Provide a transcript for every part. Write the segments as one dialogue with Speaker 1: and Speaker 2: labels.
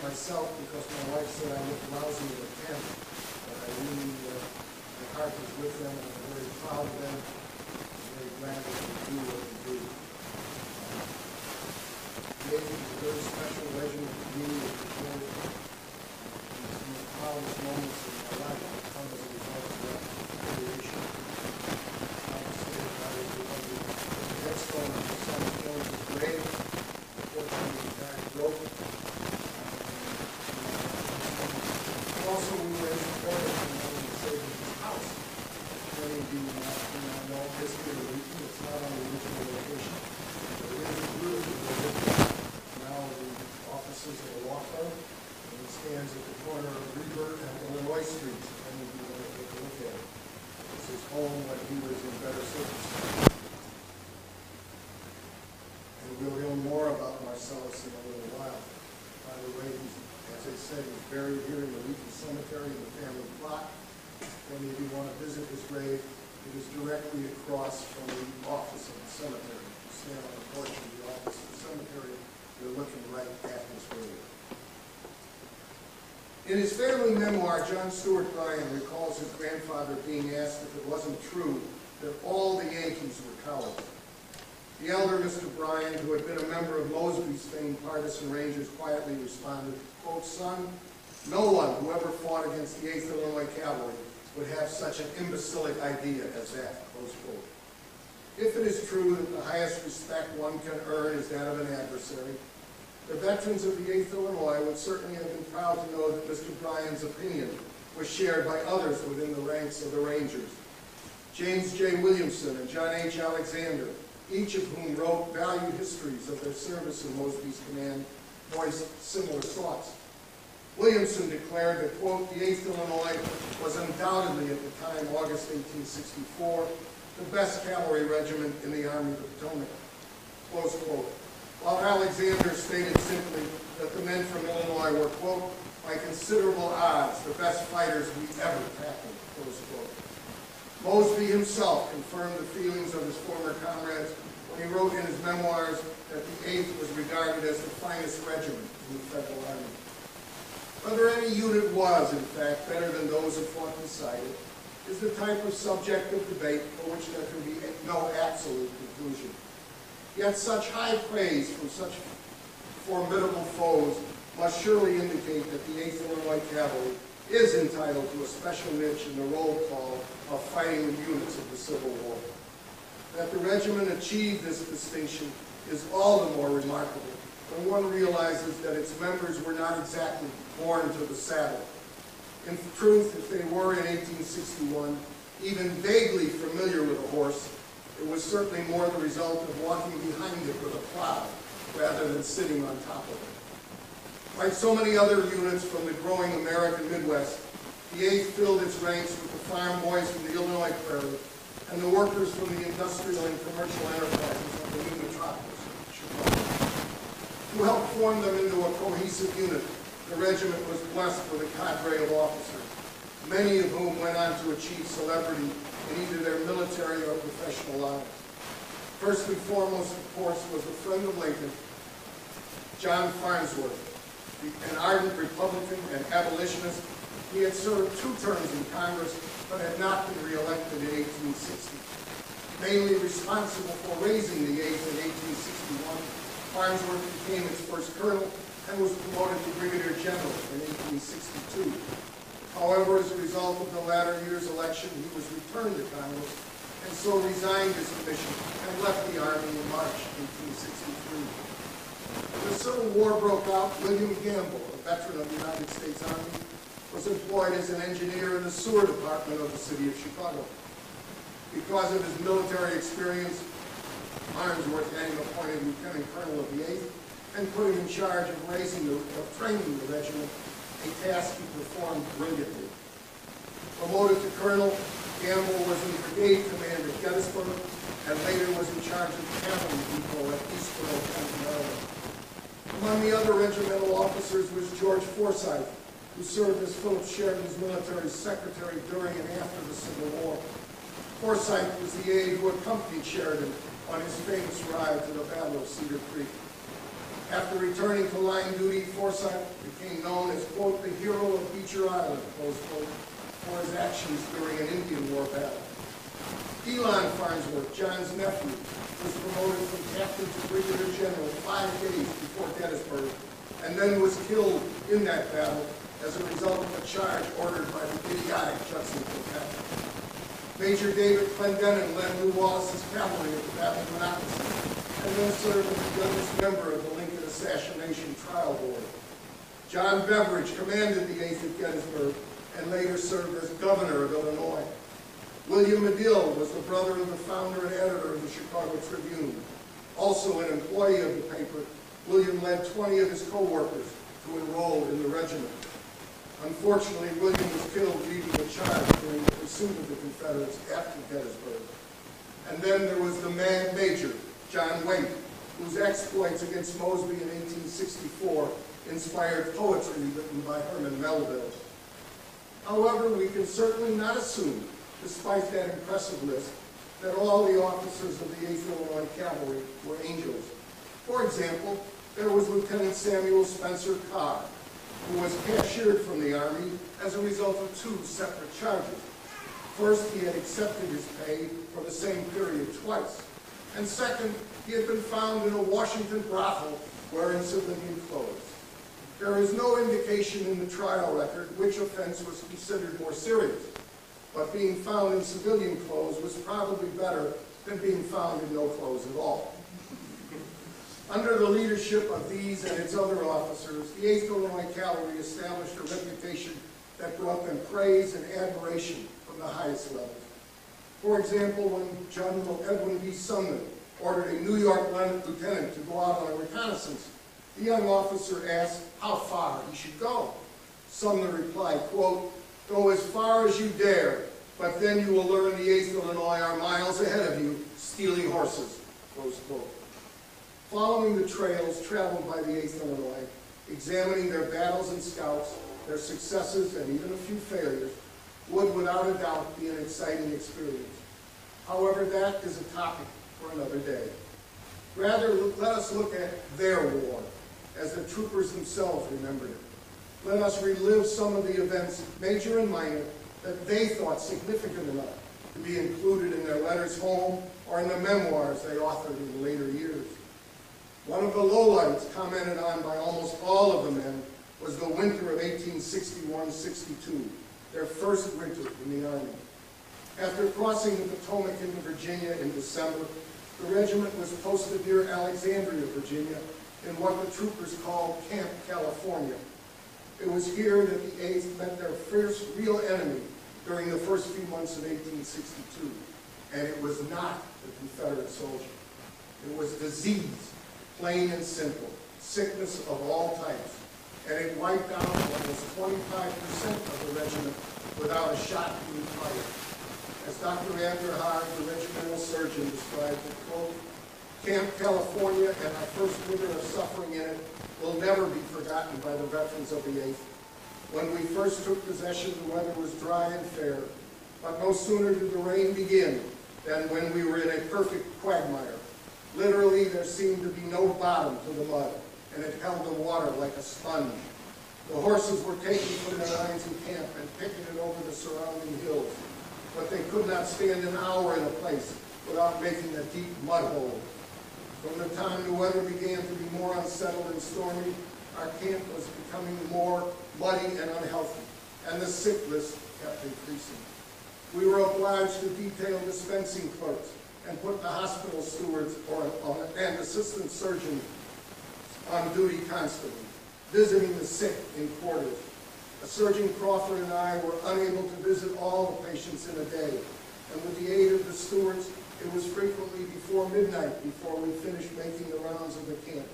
Speaker 1: myself because my wife said I looked lousy in a tent, but I really, my heart was with them, and I'm very proud of them. I'm very glad that they do what they do. Today is a very special regiment to me. It's one of the proudest moments in my life that come as a result of that creation. I would say that I was the headstone on the son of Jones's grave. Unfortunately, the guy broke. Also, we were in support of the saving his house. Many of you know history of Wheaton. It's not on the original location. But it is a beautiful building. Now the offices of a law firm, and it stands at the corner of Rebirth and Illinois Streets. And if you want to take a look at it, it's his home when he was in better circumstances. And we'll hear more about Marcellus in a little while. By the way, as I said, he's buried here in the Wheaton Cemetery in the family plot. If any of you want to visit his grave, it is directly across from the office of the cemetery. You stand on the porch of the office of the cemetery, you're looking right at his grave. In his family memoir, John Stuart Bryan recalls his grandfather being asked if it wasn't true that all the Yankees were cowards. The elder Mr. Bryan, who had been a member of Mosby's famed partisan Rangers, quietly responded, quote, "Son, no one who ever fought against the 8th Illinois Cavalry would have such an imbecilic idea as that," close quote. If it is true that the highest respect one can earn is that of an adversary, the veterans of the 8th Illinois would certainly have been proud to know that Mr. Bryan's opinion was shared by others within the ranks of the Rangers. James J. Williamson and John H. Alexander, each of whom wrote valued histories of their service in Mosby's command, voiced similar thoughts. Williamson declared that, quote, "The 8th Illinois was undoubtedly at the time, August 1864, the best cavalry regiment in the Army of the Potomac," close quote. While Alexander stated simply that the men from Illinois were, quote, "by considerable odds, the best fighters we ever tackled," close quote. Mosby himself confirmed the feelings of his former comrades when he wrote in his memoirs that the 8th was regarded as the finest regiment in the Federal Army. Whether any unit was, in fact, better than those who fought beside it is the type of subject of debate for which there can be no absolute conclusion. Yet such high praise from such formidable foes must surely indicate that the 8th Illinois Cavalry is entitled to a special niche in the roll call of fighting units of the Civil War. That the regiment achieved this distinction is all the more remarkable when one realizes that its members were not exactly born to the saddle. In truth, if they were in 1861 even vaguely familiar with a horse, it was certainly more the result of walking behind it with a plow rather than sitting on top of it. Like so many other units from the growing American Midwest, the 8th filled its ranks with the farm boys from the Illinois Prairie and the workers from the industrial and commercial enterprises of the new metropolis, Chicago. To help form them into a cohesive unit, the regiment was blessed with a cadre of officers, many of whom went on to achieve celebrity in either their military or professional lives. First and foremost, of course, was the friend of Lincoln, John Farnsworth, an ardent Republican and abolitionist. He had served 2 terms in Congress, but had not been reelected in 1860. Mainly responsible for raising the 8th in 1861, Farnsworth became its first colonel and was promoted to brigadier general in 1862. However, as a result of the latter year's election, he was returned to Congress and so resigned his commission and left the Army in March 1863. When the Civil War broke out, William Gamble, a veteran of the United States Army, was employed as an engineer in the sewer department of the city of Chicago. Because of his military experience, Farnsworth had him appointed lieutenant colonel of the 8th and put him in charge of training the regiment, a task he performed brilliantly. Promoted to colonel, Gamble was in brigade command at Gettysburg and later was in charge of the cavalry depot at Eastboro, Maryland. Among the other regimental officers was George Forsyth, who served as Philip Sheridan's military secretary during and after the Civil War. Forsyth was the aide who accompanied Sheridan on his famous ride to the Battle of Cedar Creek. After returning to line duty, Forsyth became known as, quote, the hero of Beecher Island, close quote, for his actions during an Indian War battle. Elon Farnsworth, John's nephew, was promoted from captain to brigadier general 5 days before Gettysburg, and then was killed in that battle as a result of a charge ordered by the idiotic Judson Kilpatrick. Major David Clendenin led Lew Wallace's cavalry at the Battle of Monocacy, and then served as the youngest member of the Lincoln Assassination Trial Board. John Beveridge commanded the 8th at Gettysburg and later served as governor of Illinois. William Medill was the brother of the founder and editor of the Chicago Tribune. Also an employee of the paper, William led 20 of his co-workers to enroll in the regiment. Unfortunately, William was killed leading a charge during the pursuit of the Confederates after Gettysburg. And then there was the Mad Major, John Wheaton, whose exploits against Mosby in 1864 inspired poetry written by Herman Melville. However, we can certainly not assume, despite that impressive list, that all the officers of the 8th Illinois Cavalry were angels. For example, there was Lieutenant Samuel Spencer Carr, who was cashiered from the Army as a result of 2 separate charges. First, he had accepted his pay for the same period twice. And second, he had been found in a Washington brothel wearing civilian clothes. There is no indication in the trial record which offense was considered more serious, but being found in civilian clothes was probably better than being found in no clothes at all. Under the leadership of these and its other officers, the 8th Illinois Cavalry established a reputation that brought them praise and admiration from the highest levels. For example, when General Edwin B. Sumner ordered a New York lieutenant to go out on a reconnaissance, the young officer asked how far he should go. Sumner replied, quote, "Go as far as you dare, but then you will learn the 8th Illinois are miles ahead of you, stealing horses," close quote. Following the trails traveled by the 8th Illinois, examining their battles and scouts, their successes and even a few failures, would without a doubt be an exciting experience. However, that is a topic for another day. Rather, let us look at their war, as the troopers themselves remembered it. Let us relive some of the events, major and minor, that they thought significant enough to be included in their letters home or in the memoirs they authored in later years. One of the lowlights commented on by almost all of the men was the winter of 1861-62, their first winter in the Army. After crossing the Potomac into Virginia in December, the regiment was posted near Alexandria, Virginia, in what the troopers called Camp California. It was here that the 8th met their first real enemy during the first few months of 1862, and it was not the Confederate soldier. It was disease, plain and simple, sickness of all types, and it wiped out almost 25% of the regiment without a shot being fired. As Dr. Vanderhaar, the regimental surgeon, described it, quote, "Camp California and our first winter of suffering in it will never be forgotten by the veterans of the 8th. When we first took possession, the weather was dry and fair, but no sooner did the rain begin than when we were in a perfect quagmire. Literally, there seemed to be no bottom to the mud, and it held the water like a sponge. The horses were taken from their lines in camp and picketed over the surrounding hills, but they could not stand an hour in a place without making a deep mud hole. From the time the weather began to be more unsettled and stormy, our camp was becoming more muddy and unhealthy, and the sick list kept increasing. We were obliged to detail dispensing clerks and put the hospital stewards and assistant surgeons on duty constantly, visiting the sick in quarters. Surgeon Crawford and I were unable to visit all the patients in a day, and with the aid of the stewards, it was frequently before midnight before we finished making the rounds of the camp.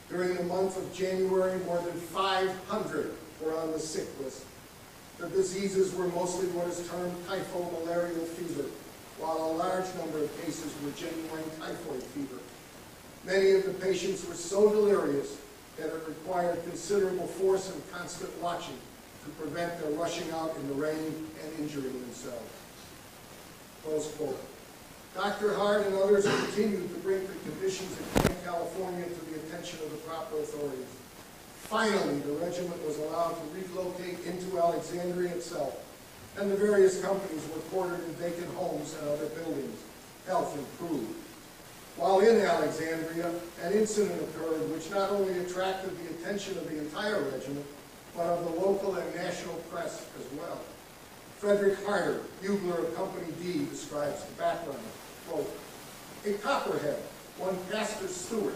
Speaker 1: During the month of January, more than 500 were on the sick list. The diseases were mostly what is termed typho-malarial fever, while a large number of cases were genuine typhoid fever. Many of the patients were so delirious that it required considerable force and constant watching to prevent their rushing out in the rain and injuring themselves." Close quote. Dr. Hart and others continued to bring the conditions at Camp California to the attention of the proper authorities. Finally, the regiment was allowed to relocate into Alexandria itself, and the various companies were quartered in vacant homes and other buildings. Health improved. While in Alexandria, an incident occurred which not only attracted the attention of the entire regiment, but of the local and national press as well. Frederick Harder, bugler of Company D, describes the background. Quote, "A copperhead, one Pastor Stewart,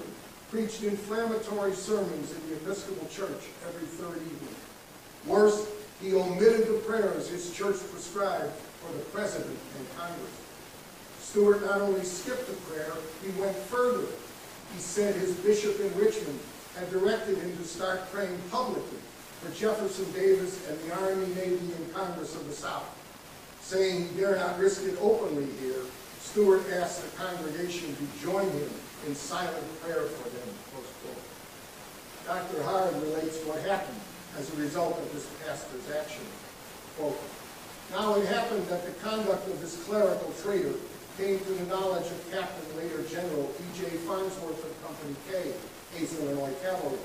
Speaker 1: preached inflammatory sermons in the Episcopal Church every third evening. Worse, he omitted the prayers his church prescribed for the President and Congress. Stewart not only skipped the prayer, he went further. He said his bishop in Richmond had directed him to start praying publicly for Jefferson Davis and the Army, Navy, and Congress of the South. Saying he dare not risk it openly here, Stewart asked the congregation to join him in silent prayer for them," close quote. Dr. Hard relates what happened as a result of this pastor's action. Quote, "Now it happened that the conduct of this clerical traitor came to the knowledge of Captain later General E.J. Farnsworth of Company K, 8th Illinois Cavalry.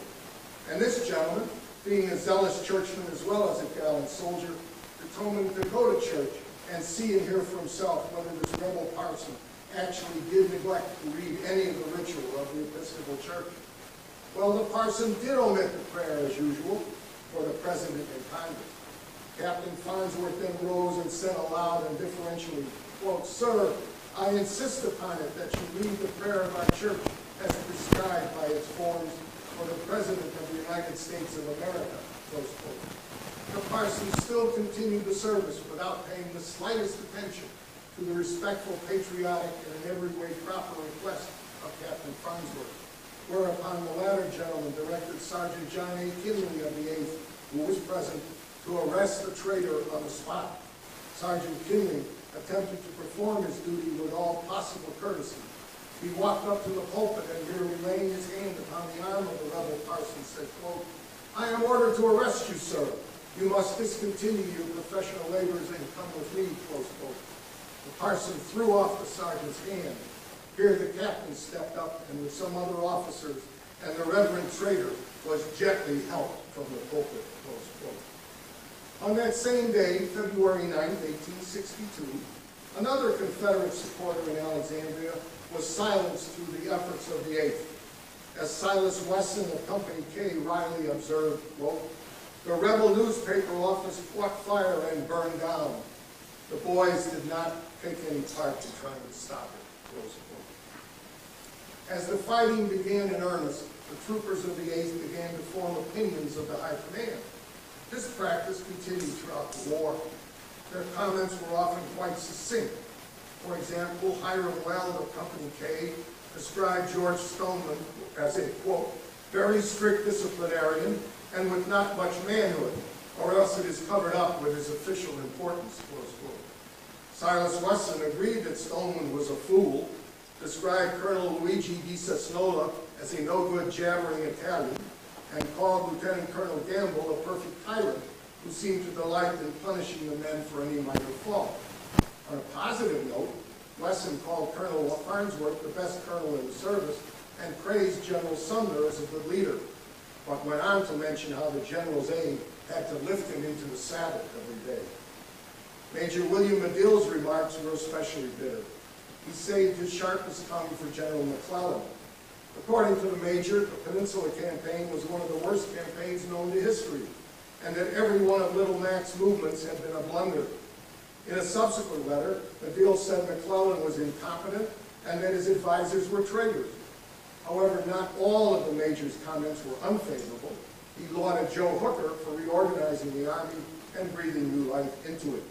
Speaker 1: And this gentleman, being a zealous churchman as well as a gallant soldier, determined to go to church and see and hear for himself whether this rebel parson actually did neglect to read any of the ritual of the Episcopal Church. Well, the parson did omit the prayer as usual for the President and Congress. Captain Farnsworth then rose and said aloud and differentially, quote, 'Sir, I insist upon it that you read the prayer of our church as prescribed by its forms for the President of the United States of America,' close quote. The parson still continued the service without paying the slightest attention to the respectful, patriotic, and in every way proper request of Captain Farnsworth, whereupon the latter gentleman directed Sergeant John A. Kinley of the 8th, who was present, to arrest the traitor on the spot. Sergeant Kinley attempted to perform his duty with all possible courtesy. He walked up to the pulpit and merely laying his hand upon the arm of the rebel parson said, quote, 'I am ordered to arrest you, sir. You must discontinue your professional labors and come with me,' close quote. The parson threw off the sergeant's hand. Here the captain stepped up and with some other officers, and the reverend traitor was gently helped from the pulpit," close quote. On that same day, February 9, 1862, another Confederate supporter in Alexandria was silenced through the efforts of the 8th. As Silas Wesson of Company K wryly observed, quote, "The rebel newspaper office caught fire and burned down. The boys did not take any part in trying to stop it," close quote. As the fighting began in earnest, the troopers of the 8th began to form opinions of the high command. This practice continued throughout the war. Their comments were often quite succinct. For example, Hiram Weld of Company K described George Stoneman as a, quote, "very strict disciplinarian and with not much manhood, or else it is covered up with his official importance," close quote. Silas Wesson agreed that Stoneman was a fool, described Colonel Luigi Di Cesnola as a no-good jabbering Italian, and called Lieutenant Colonel Gamble a perfect tyrant who seemed to delight in punishing the men for any minor fault. On a positive note, Wesson called Colonel Farnsworth the best colonel in the service and praised General Sumner as a good leader, but went on to mention how the general's aide had to lift him into the saddle every day. Major William Medill's remarks were especially bitter. He saved his sharpest tongue for General McClellan. According to the Major, the Peninsula Campaign was one of the worst campaigns known to history, and that every one of Little Mac's movements had been a blunder. In a subsequent letter, Medill said McClellan was incompetent and that his advisors were traitors. However, not all of the Major's comments were unfavorable. He lauded Joe Hooker for reorganizing the Army and breathing new life into it.